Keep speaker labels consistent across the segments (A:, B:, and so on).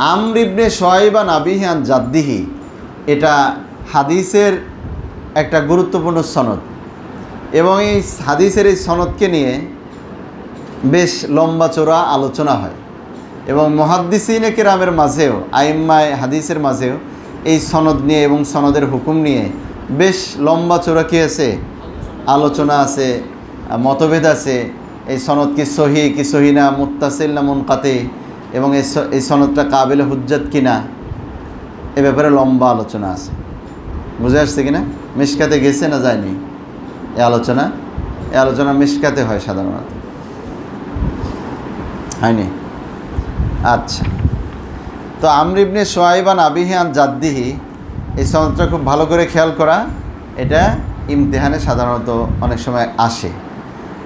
A: আমর ইবনে শুআইব আন আবিহি আন জাদ্দিহি, এটা হাদিসের একটা গুরুত্বপূর্ণ সনদ এবং এই হাদিসের এই সনদকে নিয়ে বেশ লম্বা চড়া আলোচনা হয় এবং মুহাদ্দিসিনে কেরামের মাঝেও, আইম্মায়ে হাদিসের মাঝেও এই সনদ নিয়ে এবং সনদের হুকুম নিয়ে বেশ লম্বা চড়া কী আছে, আলোচনা আছে, মতভেদ আছে। এই সনদ কি সহি কি সহি না, মুত্তাসিল না মুনকাতি, এবং এই সনদটা কাবিল হুজ্জাত কিনা, এ ব্যাপারে লম্বা আলোচনা আছে। বুঝে আসছে কিনা? মিশকাতে গেছে না যায়নি এই আলোচনা মিশকাতে হয় সাধারণত, হয়নি? আচ্ছা, তো আমর ইবনে শুআইব আন আবিহি আন জাদ্দিহি, এই সনদটা খুব ভালো করে খেয়াল করা। এটা ইমতিহানে সাধারণত অনেক সময় আসে,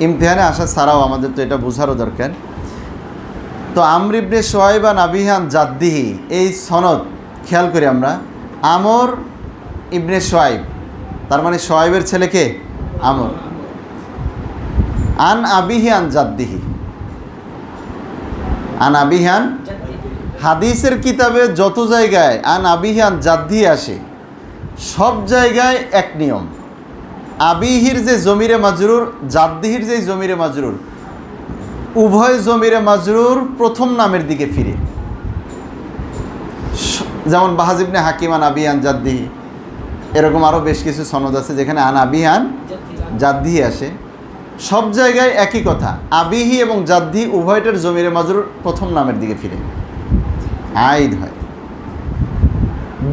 A: ইমতিহানে আসা ছাড়াও আমাদের তো এটা বোঝারও দরকার। তো আমর ইবনে শুআইব আন আবিহি আন জাদ্দিহি, এই সনদ খেয়াল করি আমরা। আমর ইবনে শুআইব, তার মানে শুআইবের ছেলেকে আমর, আন আবিহি আন জাদ্দিহি, আন আবিহি আন, হাদিসের কিতাবে যত জায়গায় আন আবিহি আন জাদ্দিহি আসে সব জায়গায় এক নিয়ম, আবিহির যে জমিরে মাজরুর, জাদ্দিহির যে জমিরে মাজরুর, উভয় জমিরে মাজরুর প্রথম নামের দিকে ফিরে। যেমন বাহাজ ইবনে হাকিম আন আবিহি আন জাদ্দিহি, এরকম আরও বেশ কিছু সনদ আছে যেখানে আন আবিহি আন জাদ্দিহি আসে। সব জায়গায় একই কথা, আবিহি এবং জাদ্দিহি উভয়টার জমিরে মাজরুর প্রথম নামের দিকে ফিরে, আইদ হয়।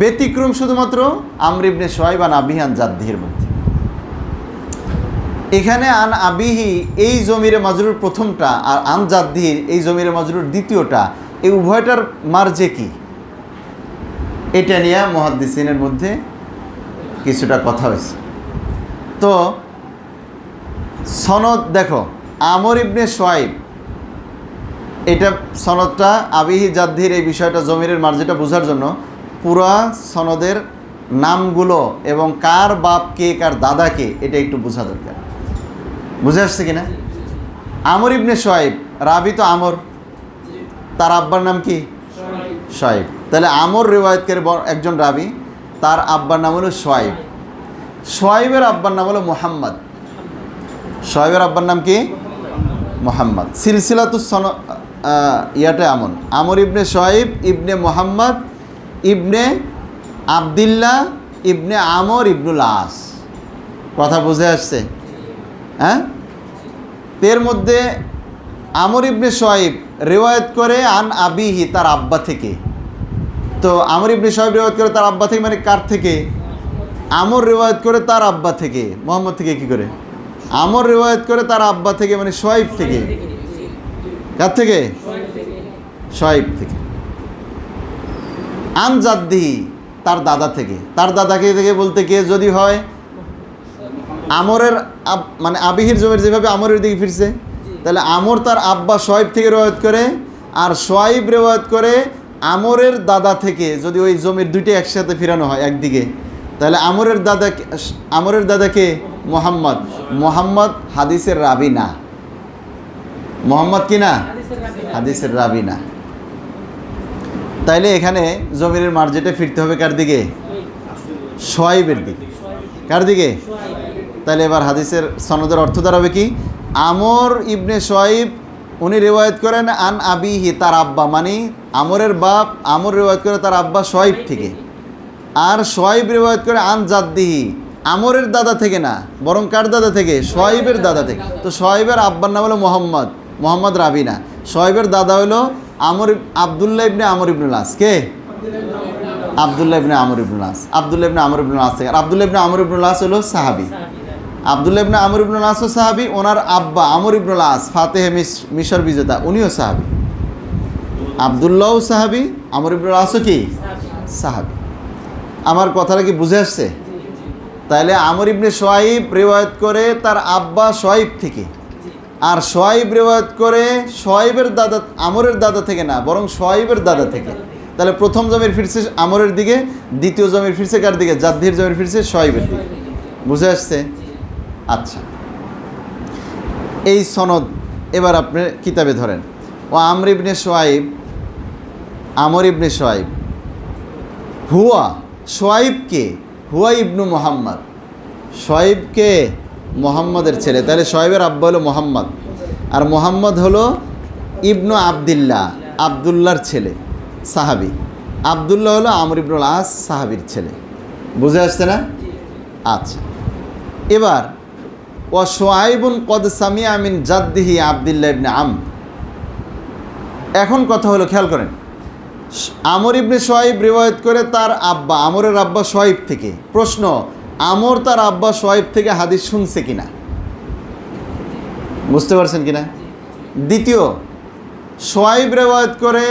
A: ব্যতিক্রম শুধুমাত্র আমর ইবনে শুআইব আন আবিহি আন জাদ্দিহির মধ্যে। এখানে আন আবিহি এই জমিরে মাজরুর প্রথমটা আর আন জাদ্দিহির এই জমিরে মাজরুর দ্বিতীয়টা, এই উভয়টার মার্জে কি, এটা নিয়ে মুহাদ্দিসিনের মধ্যে কিছুটা কথা হয়েছে। তো সনদ দেখো, আমর ইবনে শুআইব, এটা সনদটা আবিহি জাদ্দিহির এই বিষয়টা জমিরের মার্জেটা বোঝার জন্য পুরা সনদের নামগুলো এবং কার বাপ কে কার দাদা কে এটা একটু বোঝা দরকার। বুঝে আসছে কিনা? আমর ইবনে শুআইব, রাবি তো আমর, তার আব্বার নাম কি? শুআইব। তাহলে আমর রিওয়ায়াতকারী একজন রাবি, তার আব্বার নাম হলো শুআইব। শুআইবের আব্বার নাম হলো মুহাম্মদ। শুআইবের আব্বার নাম কি? মুহাম্মদ। সিলসিলাতুস সনদ ইয়াটা এমন, আমর ইবনে শুআইব ইবনে মুহাম্মদ ইবনে আবদুল্লাহ ইবনে আমর ইবনুল আস। কথা বুঝে আসছে? হ্যাঁ, এর মধ্যে আমর ইবনে শুআইব রিওয়ায়াত করে আন আবিহি, তার আব্বা থেকে। তো আমর ইবনে শুআইব রিওয়ায়াত করে তার আব্বা থেকে, মানে কার থেকে? আমর রিওয়ায়াত করে তার আব্বা থেকে। মুহাম্মদ থেকে কি করে? আমর রিওয়ায়াত করে তার আব্বা থেকে, মানে শুআইব থেকে। কার থেকে? শুআইব থেকে। আন জাদ্দিহি, তার দাদা থেকে। তার দাদাকে থেকে বলতে কে যদি হয় আমরের মানে আবিহির জমির যেভাবে আমরের দিকে ফিরছে, তাহলে আমর তার আব্বা শুআইব থেকে রিওয়ায়াত করে, আর শুআইব রিওয়ায়াত করে আমরের দাদা থেকে। যদি ওই জমির দুইটা একসাথে ফিরানো হয় একদিকে, তাহলে আমরের দাদাকে মুহাম্মদ। মুহাম্মদ হাদিসের রাবি না। মুহাম্মদ কি না? হাদিসের রাবি না। তাইলে এখানে জমিরের মার্জেটে ফিরতে হবে কার দিকে? শুআইবের দিকে। কার দিকে? তাহলে এবার হাদিসের সনদের অর্থ দাঁড়াবে কি? আমর ইবনে শুআইব উনি রিওয়ায়াত করেন আন আবিহি, তার আব্বা, মানে আমরের বাপ আমর রিওয়ায়াত করে তার আব্বা শুআইব থেকে, আর শুআইব রিওয়ায়াত করে আন জাদ্দিহি, আমরের দাদা থেকে না, বরং কার দাদা থেকে? শুআইবের দাদা থেকে। তো শুআইবের আব্বার নাম হলো মুহাম্মদ, মুহাম্মদ রাবি না। শুআইবের দাদা হলো আবদুল্লাহ ইবনে আমর ইবনুল আস। কে? আবদুল্লাহ ইবনে আমর ইবনুল আস। আবদুল্লাহ ইবনে আমর ইবনুল আস থেকে। আর আবদুল্লাহ ইবনে আমর ইবনুল আস হলো সাহাবী। আবদুল্লাহ ইবনে আমর ইবনুল আস ও সাহাবী, ওনার আব্বা আমর ইবনুল আস ফাতেহে মিশর বিজেতা, উনিও সাহাবী। আবদুল্লাহও সাহাবী, আমর ইবনুল আসও কি? সাহাবী। আমার কথাটা কি বুঝে আসছে? তাহলে আমর ইবনে শুআইব রিওয়ায়াত করে তার আব্বা শুআইব থেকে, আর শুআইব রিওয়ায়াত করে শুআইবের দাদা, আমরের দাদা থেকে না, বরং শুআইবের দাদা থেকে। তাহলে প্রথম জমির ফিরছে আমরের দিকে, দ্বিতীয় জমির ফিরছে কার দিকে? জাদ্দিহির জমির ফিরছে শুআইবের দিকে। বুঝে আসছে? আচ্ছা, এই সনদ এবার আপনি কিতাবে ধরেন। ও আমর ইবনে শুআইব আমর ইবনে সোয়াইব। হুয়া, সোয়াইবকে, হুয়া ইবনু মোহাম্মদ, সোয়াইবকে মোহাম্মদের ছেলে, তাহলে সোয়াইবের আব্বা হলো মোহাম্মদ, আর মোহাম্মদ হলো ইবনু আবদুল্লাহ, আবদুল্লাহর ছেলে, সাহাবি। আবদুল্লাহ হলো আমর ইবনুল আস, সাহাবির ছেলে। বুঝে আসছে না? আচ্ছা, এবার ও সোয়াইবুন কদ সামিয়া মিন জাদ্দিহি আবদুল্লাহ ইবনে আমর। এখন কথা হলো, খেয়াল করেন, আমর ইবনে সোয়াইব রিওয়ায়াত করে তার আব্বা, আমরের আব্বা সোয়াইব থেকে। প্রশ্ন, আমর তার আব্বা সোয়াইব থেকে হাদিস শুনছে কিনা? বুঝতে পারছেন কিনা? দ্বিতীয়, সোয়াইব রিওয়ায়াত করে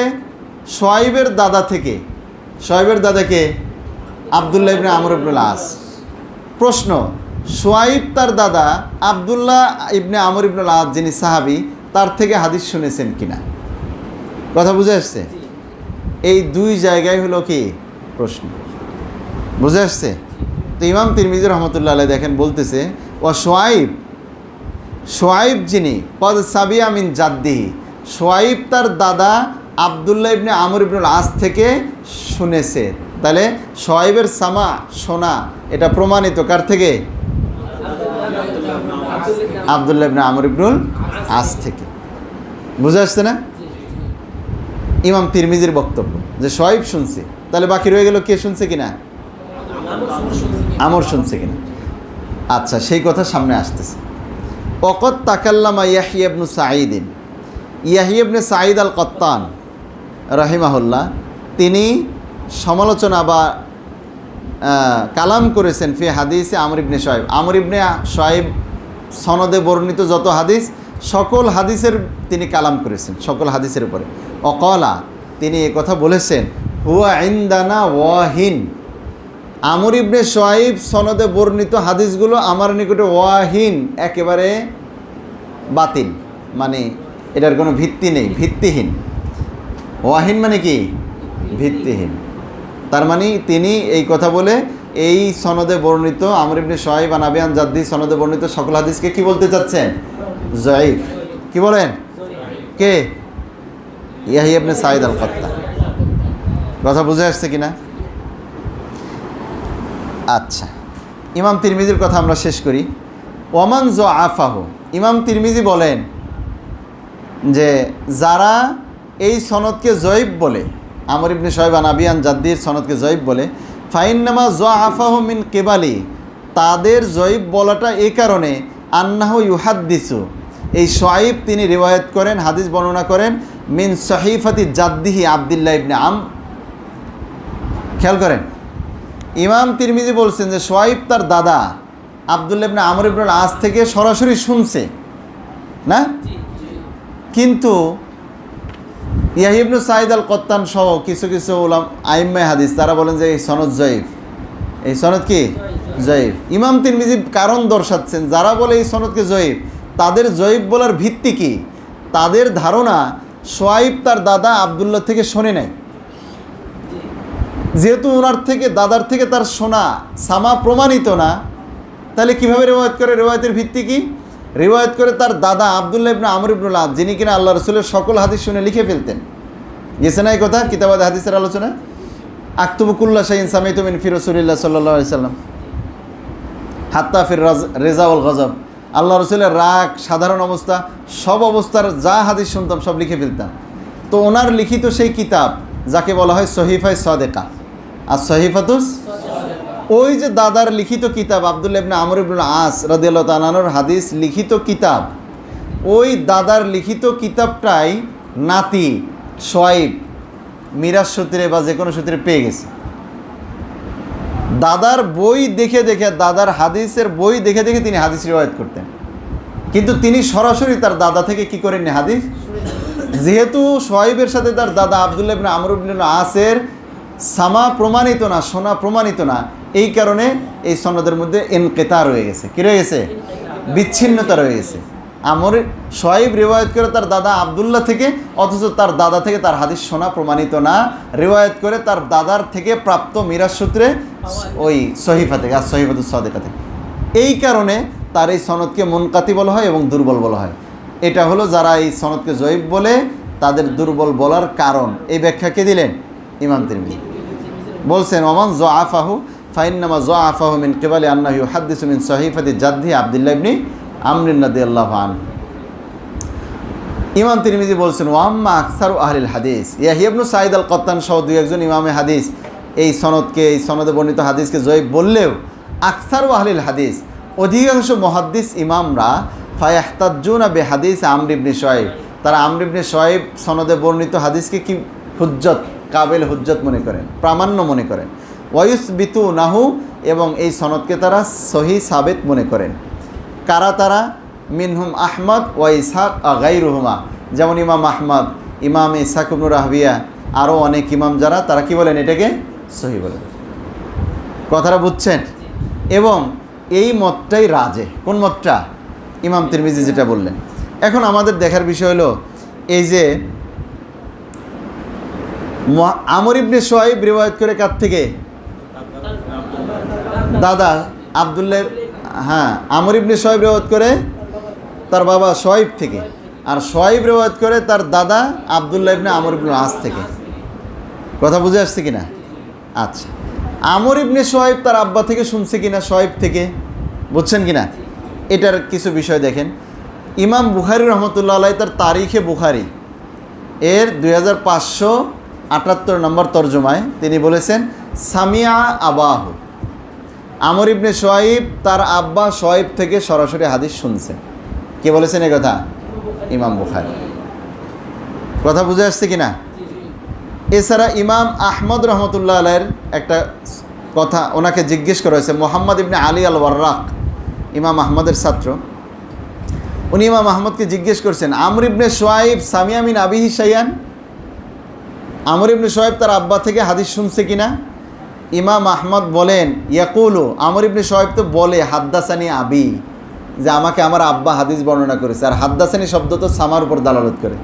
A: সোয়াইবের দাদা থেকে। সোয়াইবের দাদাকে আবদুল্লাহ ইবনে আমর ইবনুল আস। প্রশ্ন, সোয়াইব তার দাদা আবদুল্লাহ ইবনে আমর ইবনুল আস, যিনি সাহাবি, তার থেকে হাদিস শুনেছেন কিনা? কথা বুঝে আসছে? এই দুই জায়গায় হলো কি প্রশ্ন। বুঝে আসছে? তো ইমাম তিরমিজি রহমতুল্লাহ আলাইহি দেখেন বলতেছে, ও সোয়াইব, সোয়াইব যিনি কদ সাবিয়া মিন জাদ্দিহি, সোয়াইব তার দাদা আবদুল্লাহ ইবনে আমর ইবনুল আস থেকে শুনেছে। তাহলে সোয়াইবের সামা, শোনা, এটা প্রমাণিত কার থেকে? আবদুল্লাহ ইবনে আমর ইবনুল আস থেকে। বুঝে আসছে না? ইমাম তিরমিজির বক্তব্য যে সোয়াইব শুনছে, তাহলে বাকি রয়ে গেল কে শুনছে কিনা? আমর শুনছে কিনা। আচ্ছা, সেই কথা সামনে আসতেছে। ওকত তাকাল্লামা ইয়াহিয়া ইবনু সাঈদিন, ইয়াহিয়া ইবনে সাঈদ আল কত্তান রাহিমাহুল্লাহ, তিনি সমালোচনা বা কালাম করেছেন ফি হাদিসে আমর ইবনে সোয়াইব। আমর ইবনে সোয়াইব সনদে বর্ণিত যত হাদিস, সকল হাদিসের তিনি কালাম করেছেন, সকল হাদিসের উপরে। অকলা, তিনি কথা বলেছেন, হুয়া ইনদানা ওয়াহিন, আমর ইবনে সোয়াইব সনদে বর্ণিত হাদিসগুলো আমার নিকটে ওয়াহিন, একেবারে বাতিল, মানে এটার কোনো ভিত্তি নেই, ভিত্তিহীন। ওয়াহিন মানে কি? ভিত্তিহীন। তার মানে তিনি এই কথা বলে এই সনদে বর্ণিত আমর ইবনে সোয়াইব আন আবি আন জাদ্দি সনদে বর্ণিত সকল হাদিসকে কি বলতে চাচ্ছেন? জয়ীফ। কি বলেন? কে? ইয়াহিয়া ইবনে সাঈদ আল কত্তান। কথা বুঝে আসছে কিনা? আচ্ছা, ইমাম তিরমিজির কথা আমরা শেষ করি। ওমান যআফাহু, ইমাম তিরমিজি বলেন যে যারা এই সনদকে জয়ীফ বলে, আমর ইবনে সোয়াইব আন আবি আন জাদ্দির সনদকে জয়ীফ বলে, ফাইন্নামা যআফাহু মিন কিবালি, তাদের জয়ীফ বলাটা এই কারণে, আন্নাহু ইউহাদ্দিসু, এই সোয়াইব তিনি রিওয়ায়াত করেন, হাদিস বর্ণনা করেন, মিন সহিফাতি জাদ্দিহি আবদুল্লাহ ইবনে আমর। খেয়াল করেন, ইমাম তিরমিজি বলছেন যে সোয়াইব তার দাদা আবদুল্লাহ ইবনে আমর ইবনুল আস থেকে সরাসরি শুনছে না, কিন্তু ইয়াহিয়া ইবনে সাঈদ আল কত্তান সহ কিছু কিছু উলামা আইম্মায়ে হাদিস তারা বলেন যে এই সনদ জয়ীফ। এই সনদ কি? জয়ীফ। ইমাম তিরমিজি কারণ দর্শাচ্ছেন, যারা বলে এই সনদকে জয়ীফ, তাদের জয়ীফ বলার ভিত্তি কি? তাদের ধারণা সোয়াইব তার দাদা আবদুল্লাহ থেকে শোনে নাই, যেহেতু ওনার থেকে, দাদার থেকে তার শোনা সামা প্রমাণিত না, তাহলে কীভাবে রিওয়ায়াত করে? রিওয়ায়াতের ভিত্তি কি? রিওয়ায়াত করে তার দাদা আবদুল্লাহ ইবনে আমর ইবনুল আস, যিনি কিনা আল্লাহ রসুলের সকল হাদিস শুনে লিখে ফেলতেন। গেছে না এই কথা কিতাবাদ হাদিসের আলোচনা? আক্তুবু কুল্লা শাইইন সামাইতু মিন ফি রাসূলিল্লাহ সাল্লাল্লাহু আলাইহি সাল্লাম হাত্তা ফির রেজা ওয়াল গজব, আল্লাহ রসুলের রাগ, সাধারণ অবস্থা, সব অবস্থার যা হাদিস শুনতাম সব লিখে ফেলতাম। তো ওনার লিখিত সেই কিতাব যাকে বলা হয় সহিফায়ে সাদেকা আর সহিফাতুস, ওই যে দাদার লিখিত কিতাব আবদুল্লাহ ইবনে আমর ইবনুল আস রাদিয়াল্লাহু তাআলা আনহুর হাদিস লিখিত কিতাব, ওই দাদার লিখিত কিতাবটাই নাতি সোয়াইব মিরাজ সূত্রে বা যে কোনো সূত্রে পেয়ে গেছে। দাদার বই দেখে দেখে, দাদার হাদিসের বই দেখে দেখে তিনি হাদিস রিওয়ায়াত করতেন, কিন্তু তিনি সরাসরি তার দাদা থেকে কি করেননি হাদিস। যেহেতু সোয়াইবের সাথে তার দাদা আবদুল্লাহ ইবনে আমর ইবনুল আসের সামা প্রমাণিত না, শোনা প্রমাণিত না, এই কারণে এই সনদের মধ্যে ইনকিতা রয়ে গেছে। কী রয়ে গেছে? বিচ্ছিন্নতা রয়ে গেছে। আমর সোয়াইব রিওয়ায়াত করে তার দাদা আবদুল্লাহ থেকে, অথচ তার দাদা থেকে তার হাদিস শোনা প্রমাণিত না, রিওয়ায়াত করে তার দাদার থেকে প্রাপ্ত মিরাজ সূত্রে ওই সহিফা থেকে, আর সহিফাতুস সাদেকা থেকে। এই কারণে তার এই সনদকে মুনকাতি বলা হয় এবং দুর্বল বলা হয়। এটা হলো যারা এই সনদকে জয়ীফ বলে, তাদের দুর্বল বলার কারণ, এই ব্যাখ্যা কে দিলেন? ইমাম তিরমিজি বলছেন ওমান যআফাহু ফাইন্নামা যআফাহু মিন কিবালি আন্নাহু ইউহাদ্দিসু মিন সহিফাতি জাদ্দি আব্দুল্লাহ ইবনে আমর রাদিয়াল্লাহু আনহু। ইমাম তিরমিজি বলছেন ওয়াম্মা আকসারু আহলিল হাদিস, ইয়াহইয়া ইবনে সাঈদ আল কত্তান সহ দুই একজন ইমামে হাদিস এই সনদে বর্ণিত হাদিসকে জয়ীফ বললেও আকসারু আহলিল হাদিস, অধিকাংশ মুহাদ্দিস ইমামরা ফায়াহতাজ্জুনা বিহাদিস আমর ইবনে শুআয়ব, তারা আমর ইবনে শুআয়ব সনদে বর্ণিত হাদিসকে কি হুজ্জত, কাবিল হুজ্জত মনে করেন, প্রামাণ্য মনে করেন। ওয়ায়ুসবিতুনাহু, এবং এই সনদকে তারা সহি সাবিত মনে করেন। কারা তারা? মিনহুম আহমদ ওয়া ইসহাক গায়রুহুমা, যেমন ইমাম আহমদ, ইমাম ইসহাক ইবনে রাহবিয়া, আরও অনেক ইমাম যারা, তারা কি বলেন? এটাকে সহি বলেন। কথাটা বুঝছেন? এবং এই মতটাই রাজে। কোন মতটা? ইমাম তিরমিজি যেটা বললেন। এখন আমাদের দেখার বিষয় হলো এই যে আমর ইবনে শুআয়ব রিওয়ায়াত করে কার থেকে? দাদা আব্দুল্লাহ, হ্যাঁ, আমর ইবনে শুআয়ব রিওয়ায়াত করে তার বাবা শুআয়ব থেকে, আর শুআয়ব রিওয়ায়াত করে তার দাদা আব্দুল্লাহ ইবনে আমর ইবনে আস থেকে। কথা বুঝে আসছে কিনা? আচ্ছা, আমর ইবনে শুআয়ব তার আব্বা থেকে শুনছে কিনা শুআয়ব থেকে, বুঝছেন কিনা? এটার কিছু বিষয় দেখেন। ইমাম বুখারী রহমতুল্লাহ আলাইহি তার তারিখে বুখারী এর 2578 নম্বর তর্জমায় তিনি বলেছেন সামিয়া আবাহু, আমর ইবনে শুআয়ব তার আব্বা শুআয়ব থেকে সরাসরি হাদিস শুনছেন। কে বলেছেন এই কথা? ইমাম বুখারী। কথা বুঝে আসছে কিনা? এছাড়া ইমাম আহমদ রহমতুল্লাহ আলাইহির একটা কথা, ওনাকে জিজ্ঞেস করা হয়েছে, মুহাম্মদ ইবনে আলী আল ওয়াররাক, ইমাম আহমদের ছাত্র, উনি ইমাম আহমদকে জিজ্ঞেস করছেন আমর ইবনে শুআয়ব সামিয়া মিন আবিহি শাইআন, আমর ইবনে শুআয়ব তার আব্বা থেকে হাদিস শুনছে কিনা? ইমাম আহমদ বলেন ইয়াকুলু, আমর ইবনে শুআয়ব তো বলে হাদ্দাসানি আবি, যে আমাকে আমার আব্বা হাদিস বর্ণনা করেছে। আর হাদ্দাসানি শব্দ তো সামার উপর দালালত করে।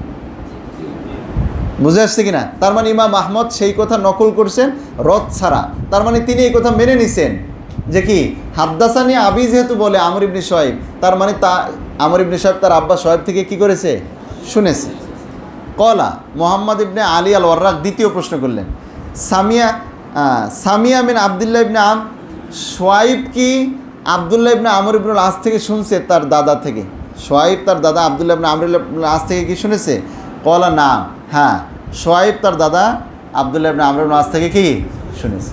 A: বুঝে আসছে কিনা? তার মানে ইমাম আহমদ সেই কথা নকল করছেন রদ ছাড়া। তার মানে তিনি এই কথা মেনে নিছেন যে কি হাদ্দাসানি আবি যেহেতু বলে আমর ইবনে শুআয়ব, তার মানে আমর ইবনে শুআয়ব তার আব্বা শুআয়ব থেকে কি করেছে? শুনেছে। কলা মুহাম্মদ ইবনে আলী আল ওয়াররাক দ্বিতীয় প্রশ্ন করলেন, সামিয়া মিন আব্দুল্লাহ ইবনে আম, শুআয়ব কি আব্দুল্লাহ ইবনে আমর ইবনে আস থেকে শুনছে তার দাদা থেকে? শুআয়ব তার দাদা আব্দুল্লাহ ইবনে আমর ইবনে আস থেকে কি শুনেছে? কলা না, হ্যাঁ, শুআয়ব তার দাদা আব্দুল্লাহ ইবনে আমর ইবনে আস থেকে কি শুনেছে।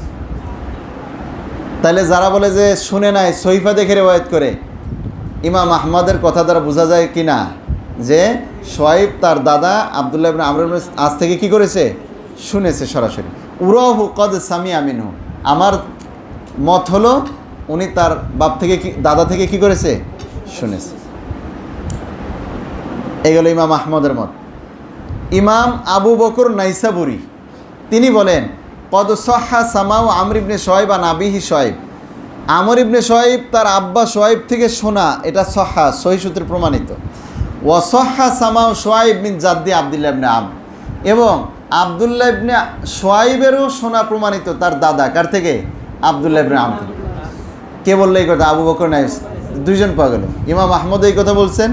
A: তাহলে যারা বলে যে শুনে নাই, সহিফা দেখে রিওয়ায়াত করে, ইমাম আহমদের কথা দ্বারা বোঝা যায় কি না যে শুআয়ব তার দাদা আব্দুল্লাহ ইবনে আমর ইবনে আস থেকে কি করেছে? শুনেছে সরাসরি। উরাহু কদ সামিয়া মিনহু, আমার মত হলো উনি তার বাপ থেকে দাদা থেকে কি করেছে? শুনেছে। এগুলো ইমাম আহমদের মত। ইমাম আবু বকর নাইসাবুরি তিনি বলেন কদ সাহহা সামাউ আমর ইবনে শুআয়ব আন আবিহি শুআয়ব, আমর ইবনে শুআয়ব তার আব্বা শুআয়ব থেকে শোনা, এটা সাহহা সহিহ সূত্রে প্রমাণিত। ওয়া সাহহা সামাউ শুআয়ব মিন জাদ্দি আব্দুল্লাহ ইবনে আম, এবং আব্দুল্লাহ ইবনে শুআয়বেরও শোনা প্রমাণিত তার দাদা কার থেকে? আব্দুল্লাহ ইবনে আম থেকে। কে বললো এই কথা? আবু বকর নাইস, দুইজন পাওয়া গেল। ইমাম আহমদ এই কথা বলছেন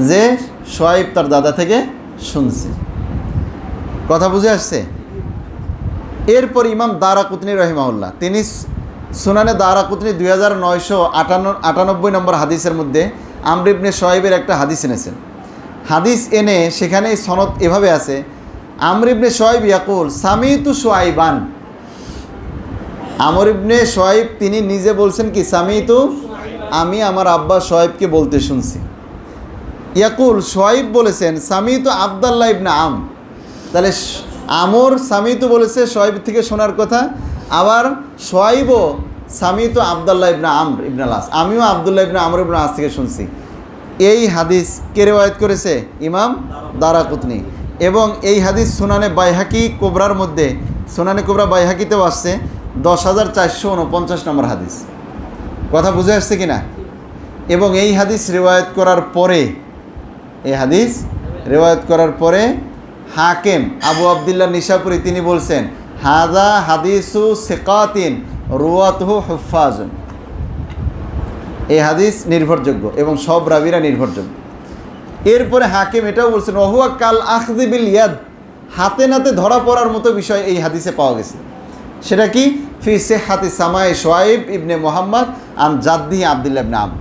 A: যে শুআয়ব তার দাদা থেকে শুনছে। কথা বুঝে আসছে? এরপর ইমাম দারাকুতনি রহিমাহুল্লাহ তিনি সুনানে দারাকুতনি 2998 নম্বর হাদিসের মধ্যে আমর ইবনে শুআয়বের একটা হাদিস এনেছেন। হাদিস এনে সেখানে সনদ এভাবে আছে, আমর ইবনে শুআয়ব ইয়াকুল সামিতু শুআয়বান, আমর ইবনে শুআয়ব তিনি নিজে বলছেন কি সামিতু, আমি আমার আব্বা শুআয়বকে বলতে শুনছি। ইয়াকুল শুআয়ব বলেছেন সামিতু আব্দুল্লাহ ইবনে আম, তাহলে আমর সামিতু বলেছে শুআয়ব থেকে শোনার কথা, আবার শুআয়বও সামিতু আব্দুল্লাহ ইবনে আমর ইবনে আস, আমিও আব্দুল্লাহ ইবনে আমর ইবনে আস থেকে শুনছি। এই হাদিস কে রিওয়ায়াত করেছে? ইমাম দারাকুতনি। এবং এই হাদিস সুনানে বাইহাকি কোবরার মধ্যে, সুনানে কোবরা বাইহাকিতেও আসছে 10,449 নম্বর হাদিস। কথা বুঝে আসছে কিনা? এবং এই হাদিস রিওয়ায়াত করার পরে, এই হাদিস রিওয়ায়াত করার পরে হাকিম আবু আবদুল্লাহ নিশাপুরি তিনি বলছেন হাদা হাদিসু সিকাতিন রুয়াতুহু হুফাজুন, এই হাদিস নির্ভরযোগ্য এবং সব রাবিরা নির্ভরযোগ্য। এরপরে হাকিম এটাও বলছেন ওহুয়া কাল আখযি বিল ইয়াদ, হাতে নাতে ধরা পড়ার মতো বিষয় এই হাদিসে পাওয়া গেছে। সেটা কি? ফি সিহহাতি সামাই শুআইব ইবনে মুহাম্মদ আন জাদ্দি আব্দুল্লাহ ইবনে আমর।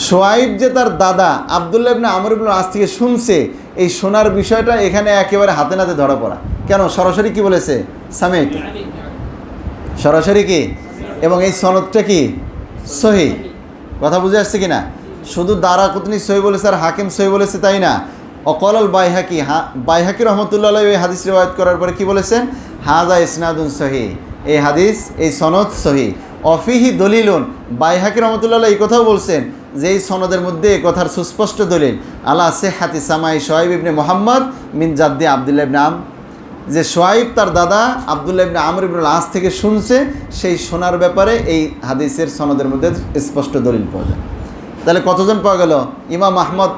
A: শুআইব যে তার দাদা আব্দুল্লাহ ইবনে আমর ইবনে আস থেকে শুনছে, এই শোনার বিষয়টা এখানে একেবারে হাতে নাতে ধরা পড়া। কেন? সরাসরি কি বলেছে? সামি'তু, সরাসরি কি, এবং এই সনদটা কি সহিহ। কথা বুঝে আসছে কিনা? শুধু দারাকুতনি সহিহ বলেছে আর হাকিম সহিহ বলেছে তাই না। অকলাল বাইহাকি, বাইহাকি রহমতুল্লাহ আলাইহি এই হাদিস রিওয়ায়াত করার পরে কি বলেছেন? হাযা ইসনাদুন সহিহ, এই হাদিস, এই সনদ সহিহ। অফিহি দলিলুন, বাইহাকি রহমতুল্লাহ আলাইহি এই কথাও বলছেন যে এই সনদের মধ্যে এই কথার সুস্পষ্ট দলিল আলা সিহহাতি সামাই শুআইব ইবনে মুহাম্মদ মিন জাদ্দি আব্দুল্লাহ ইবনে আমর, যে শুআইব তার দাদা আব্দুল্লাহ ইবনে আমর ইবনে আস থেকে শুনছে, সেই শোনার ব্যাপারে এই হাদিসের সনদের মধ্যে স্পষ্ট দলিল পাওয়া যায়। তাহলে কতজন পাওয়া গেল? ইমাম আহমদ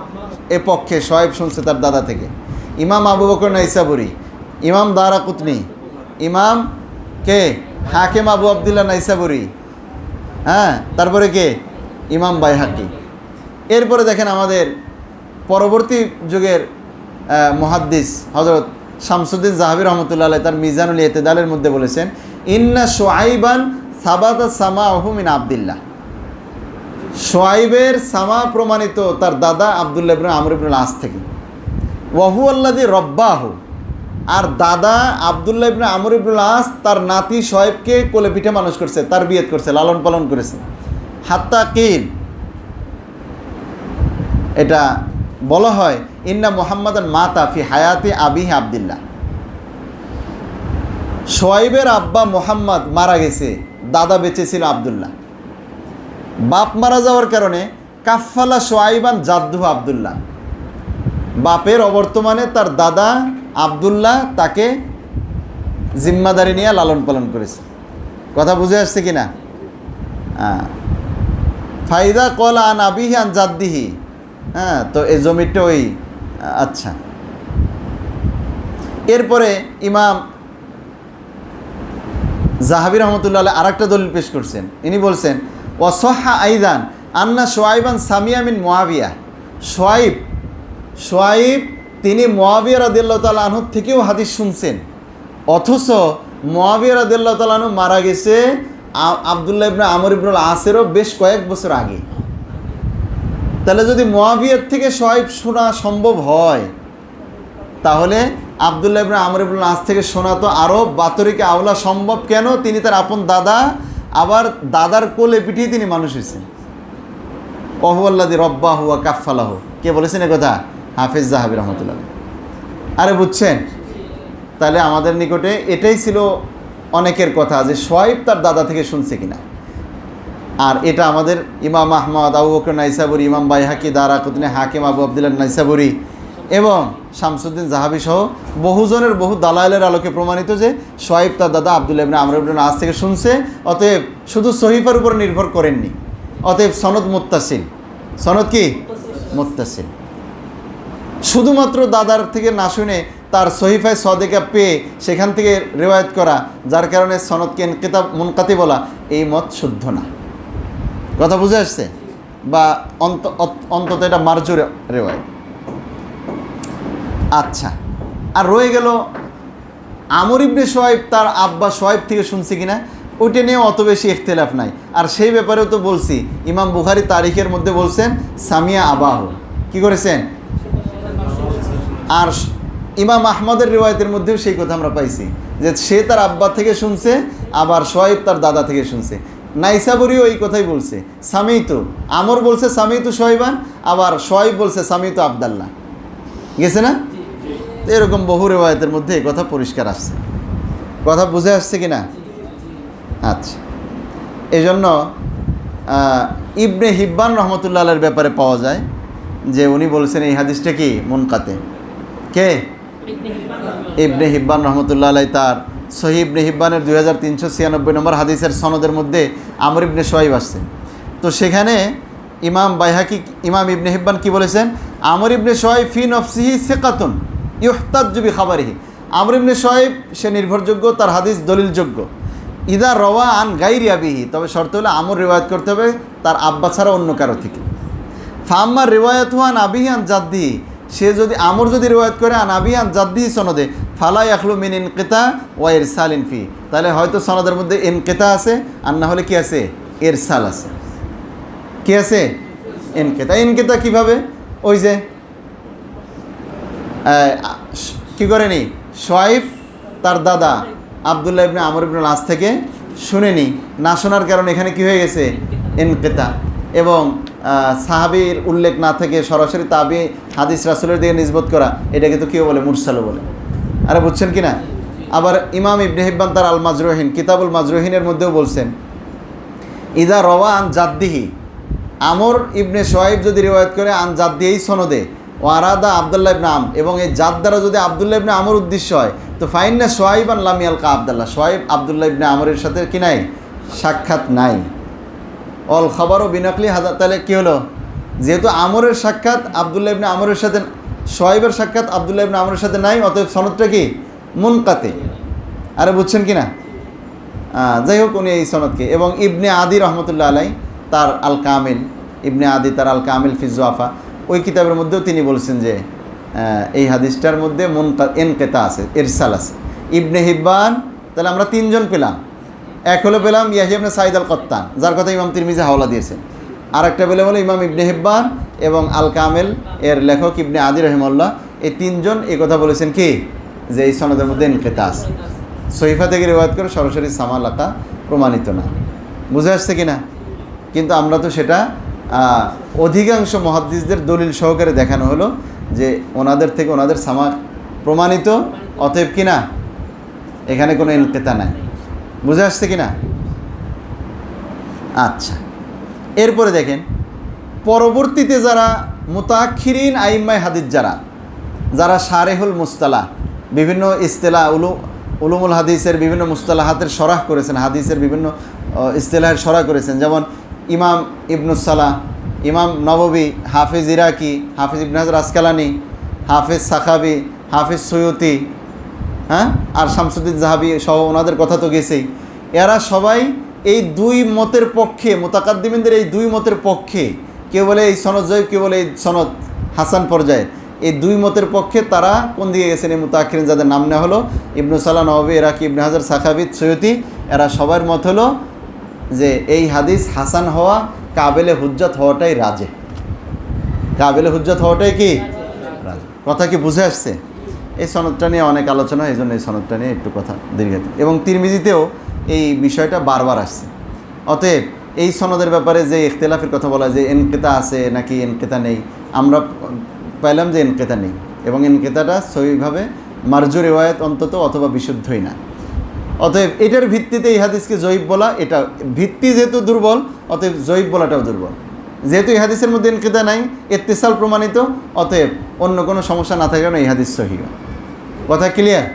A: এ পক্ষে শুআইব শুনছে তার দাদা থেকে, ইমাম আবু বকর নাইসাবুরি, ইমাম দারাকুতনি, ইমাম কে হাকিম আবু আবদুল্লাহ নাইসাবুরি, হ্যাঁ, তারপরে কে? ইমাম বাইহাকি। এরপরে দেখেন আমাদের পরবর্তী যুগের মুহাদ্দিস হযরত শামসুদ্দিন যাহাবী রাহমাতুল্লাহ আলাইহি তার মিজানুল ইতিদালের মধ্যে বলেছেন ইন্না শুআইবান সাবাতা সামাহু মিন আব্দুল্লাহ, শুআইবের সামা প্রমাণিত তার দাদা আব্দুল্লাহ ইবনে আমর ইবনে আস থেকে। ওয়া হুয়া আল্লাযী রাব্বাহু, আর দাদা আব্দুল্লাহ ইবনে আমর ইবনে আস তার নাতি শুআইবকে কোলে পিঠে মানুষ করছে, তার বিয়েত করছে, লালন পালন করেছে। হাত্তা কিল, এটা বলা হয় ইন্না মুহাম্মাদান মাতা ফি হায়াতি আবিহি আব্দুল্লাহ, শুআইবের আব্বা মুহাম্মদ মারা গেছে, দাদা বেঁচে ছিল আব্দুল্লাহ। বাপ মারা যাওয়ার কারণে কাফালা শুআইবান জাদ্দুহু আব্দুল্লাহ, বাপের অবর্তমানে তার দাদা আব্দুল্লাহ তাকে জিম্মাদারি নিয়ে লালন পালন করেছে। কথা বুঝে আসছে কিনা? ফাইদা কলা আন আবিহি আন জাদ্দিহি, হ্যাঁ, তো এই জমিটা ওই, আচ্ছা। এরপরে ইমাম যাহাবী রহমতুল্লাহ আলাইহি আরেকটা দলিল পেশ করছেন। ইনি বলছেন ওয়াসহা আইদান আন্না শুআইবান সামিয়া মিন মুআবিয়া, শুআইব তিনি মুআবিয়া রাদিয়াল্লাহু তাআলা আনহু থেকেও হাদিস শুনছেন, অথচ মুআবিয়া রাদিয়াল্লাহু তাআলা আনহু মারা গেছে আব্দুল্লাহ ইবনে আমর ইবনে আসেরও বেশ কয়েক বছর আগে। তাহলে যদি মুআবিয়ার থেকে শুআইব শোনা সম্ভব হয়, তাহলে আব্দুল্লাহ ইবনে আমর ইবনে আস থেকে শোনা তো আরও বাতরিকে আওলা সম্ভব। কেন? তিনি তার আপন দাদা, আবার দাদার কোলে পিঠিয়ে তিনি মানুষ হয়েছেন। ওহুয়াল্লাযী রাব্বাহু ওয়া কাফফালাহু, কে বলেছেন কথা? হাফেজ যাহাবী রহমতুল্লাহ। আরে বুঝছেন? তাহলে আমাদের নিকটে এটাই ছিল অনেকের কথা যে শুআইব তার দাদা থেকে শুনছে কিনা। আর এটা আমাদের ইমাম আহমদ, আবু বকর নাইসাবুরি, ইমাম বাইহাকি, দারাকুতনি, হাকিম আবু আবদুল্লাহ নাইসাবুরি এবং শামসুদ্দিন যাহাবী সহ বহুজনের বহু দালাইলের আলোকে প্রমাণিত যে শুআইব তার দাদা আব্দুল্লাহ ইবনে আমর ইবনে আস থেকে শুনছে। অতএব শুধু সহিফার উপর নির্ভর করেননি, অতএব সনদ মুত্তাসিল। সনদ কি? মুত্তাসিল। শুধুমাত্র দাদার থেকে না শুনে তার সহিফায় সদেকা পেয়ে সেখান থেকে রেওয়ায়ত করা, যার কারণে সনদকে ইনকিতাব মুনকাতি বলা, এই মত শুদ্ধ না। কথা বুঝে আসছে? বা অন্তত এটা মারজু রেওয়ায়ত। আচ্ছা, আর রয়ে গেল আমর ইবনে শুআইব তার আব্বা শুআইব থেকে শুনছে কিনা, ওইটা নিয়েও অত বেশি ইখতিলাফ নাই। আর সেই ব্যাপারেও তো বলছি, ইমাম বুখারী তারিখের মধ্যে বলছেন সামিয়া আবাহু, কি করেছেন? আর ইমাম আহমদের রিওয়ায়াতের মধ্যেও সেই কথা আমরা পাইছি যে সে তার আব্বা থেকে শুনছে, আবার শুআইব তার দাদা থেকে শুনছে। নাইসাবুরিও এই কথাই বলছে, সামিতু, আমর বলছে সামিতু শুআইবান, আবার শুআইব বলছে সামিতু আব্দুল্লাহ। গেছে না? এরকম বহু রিওয়ায়াতের মধ্যে এই কথা পরিষ্কার আসছে। কথা বুঝে আসছে কিনা? আচ্ছা, এই জন্য ইবনে হিব্বান রহমতুল্লাহ আলাইহির ব্যাপারে পাওয়া যায় যে উনি বলছেন এই হাদিসটা কি মুনকাতে। কে? ইবনে হিব্বান রহমতুল্লাহ আলাইহি তার সহিহ ইবনে হিব্বানের 2396 নম্বর হাদিসের সনদের মধ্যে আমর ইবনে শুআইব আসছে। তো সেখানে ইমাম বাইহাকি, ইমাম ইবনে হিব্বান কি বলেছেন? আমর ইবনে শুআইব ফি নফসিহি সিকাতুন ইউহতাজ্জু বিখাবারিহি, আমর ইবনে শুআইব সে নির্ভরযোগ্য, তার হাদিস দলিলযোগ্য। ইদা রওয়া আন গাইরি আবিহি, তবে শর্ত হলে আমর রিওয়ায়াত করতে হবে তার আব্বা ছাড়া অন্য কারো থেকে। ফাম্মার রিওয়ায়াত আন আবিহি আন জাদ্দিহি, সে যদি আমর যদি রিওয়ায়াত করে আন আবিহি আন জাদ্দিহি সনদে, ফালা ইয়াখলু মিন ইনকিতা ওয়া ইরসালিন ফি, তাহলে হয়তো সনদের মধ্যে ইনকিতা আছে, আর না হলে কি আছে, ইরসাল আছে। কি আছে? ইনকিতা। ইনকিতা কিভাবে? ওই যে কি করেনি, সোয়াইব তার দাদা আব্দুল্লাহ ইবনে আমর ইবনে আস থেকে শুনেনি, না শোনার কারণে এখানে কি হয়ে গেছে, ইনকিতা। এবং সাহাবীর উল্লেখ না থেকে সরাসরি তাবি হাদিস রাসূলের দিকে নিসবত করা, এটাকে তো কেউ বলে মুরসালও বলে। আরে বুঝছেন কি না? আবার ইমাম ইবনে হিব্বান তার আল মাজরুহিন, কিতাবুল মাজরুহিনের মধ্যেও বলছেন, ইদা রওয়া আন জাদ্দিহি, আমর ইবনে সোয়াইব যদি রিওয়ায়াত করে আন জাদ্দিহি সনদে, ওয়ারাদা আব্দুল্লাহ ইবনে আম, এবং এই জাদ দ্বারা যদি আব্দুল্লাহ ইবনে আমর উদ্দেশ্য হয়, তো ফাইন্না সোয়াইবান লাম ইয়ালকা আব্দুল্লাহ, সোয়াইব আব্দুল্লাহ ইবনে আমরের সাথে কি নাই, সাক্ষাৎ নাই। অল খবর ও বিনাকলি হাজার, তাহলে কী হলো, যেহেতু আমরের সাক্ষাৎ আব্দুল্লাহ ইবনে আমরের সাথে, সোয়াইবের সাক্ষাৎ আব্দুল্লাহ ইবনে আমরের সাথে নাই, অতএব সনদটা কি, মুনকাতে। আরে বুঝছেন কি না? যাই হোক, উনি এই সনদকে, এবং ইবনে আদি রহমতুল্লাহ আলাই তার আল কামিল, ইবনে আদি তার আল কামিল ফি যুআফা, ওই কিতাবের মধ্যেও তিনি বলছেন যে এই হাদিসটার মধ্যে ইনকিতা আছে, ইরসাল আছে। ইবনে হিব্বান, তাহলে আমরা তিনজন পেলাম। এক হলো পেলাম ইয়াহিয়া ইবনে সাঈদ আল কত্তান, যার কথা ইমাম তিরমিজি হাওলা দিয়েছেন। আর একটা পেলে হলো ইমাম ইবনে হিব্বান এবং আল কামেল এর লেখক ইবনে আদি রহিমাহুল্লাহ, এই তিনজন এই কথা বলেছেন কি, যে এই সনদের মধ্যে ইনকিতা আছে। সহিফা থেকে রিওয়ায়াত করে সরাসরি সামা লাকা প্রমাণিত না। বুঝে আসছে কি না? কিন্তু আমরা তো সেটা অধিকাংশ মুহাদ্দিসদের দলিল সহকারে দেখানো হলো যে ওনাদের থেকে ওনাদের সামা প্রমাণিত, অতএব কি না, এখানে কোনো ইনকিতা নাই। বুঝে আসছে কি না? আচ্ছা, এরপরে দেখেন, পরবর্তীতে যারা মুতাআখিরিন আইম্মায়ে হাদিস, যারা শারেহুল মুস্তালাহ, বিভিন্ন ইস্তেলাহ উলুমুল হাদিসের বিভিন্ন মুস্তালাহাতের শরাহ করেছেন, হাদিসের বিভিন্ন ইস্তেলাহের শরাহ করেছেন, যেমন ইমাম ইবনুস সালাহ, ইমাম নববী, হাফিজ ইরাকি, হাফিজ ইবনে হাজার আসকালানি, হাফিজ সাখাবি, হাফিজ সৈয়তি, হ্যাঁ, আর শামসুদ্দিন জাহাবি সহ ওনাদের কথা তো গেছেই। এরা সবাই এই দুই মতের পক্ষে, মুতাকাদ্দিমিনদের এই দুই মতের পক্ষে, কেউ বলে এই সনদ জয়ীব, কেউ বলে এই সনদ হাসান পর্যায়ে, এই দুই মতের পক্ষে তারা কোন দিকে গেছেন, এই মুতাআখিরিন যাদের নাম নেওয়া হলো, ইবনু সালাহ, নববী, ইরাকি, ইবনে হাজার, সাখাবি, সৈয়তি, এরা সবার মত হলো যে এই হাদিস হাসান হওয়া, কাবেলে হুজ্জাত হওয়াটাই রাজে, কাবেলে হুজ্জাত হওয়াটাই কি রাজে। কথা কি বুঝে আসছে? এই সনদটা নিয়ে অনেক আলোচনা, এই জন্য এই সনদটা নিয়ে একটু কথা দীর্ঘায়িত, এবং তিরমিজিতেও এই বিষয়টা বারবার আসছে। অতএব এই সনদের ব্যাপারে যে ইখতিলাফের কথা বলা, যে ইনকিতা আছে নাকি ইনকিতা নেই, আমরা পাইলাম যে ইনকিতা নেই, এবং ইনকিতাটা সহিভাবে মারজু রিওয়ায়াত অন্তত, অথবা বিশুদ্ধই না। অতএব এটার ভিত্তিতে এই হাদিসকে জয়ীব বলা, এটা ভিত্তি যেহেতু দুর্বল, অতএব জয়ীব বলাটাও দুর্বল। যেহেতু এই হাদিসের মধ্যে ইনকিতা নাই, ইত্তিসাল প্রমাণিত, অতএব অন্য কোনো সমস্যা না থাকার কারণে এই হাদিস সহিহ। কথা ক্লিয়ার?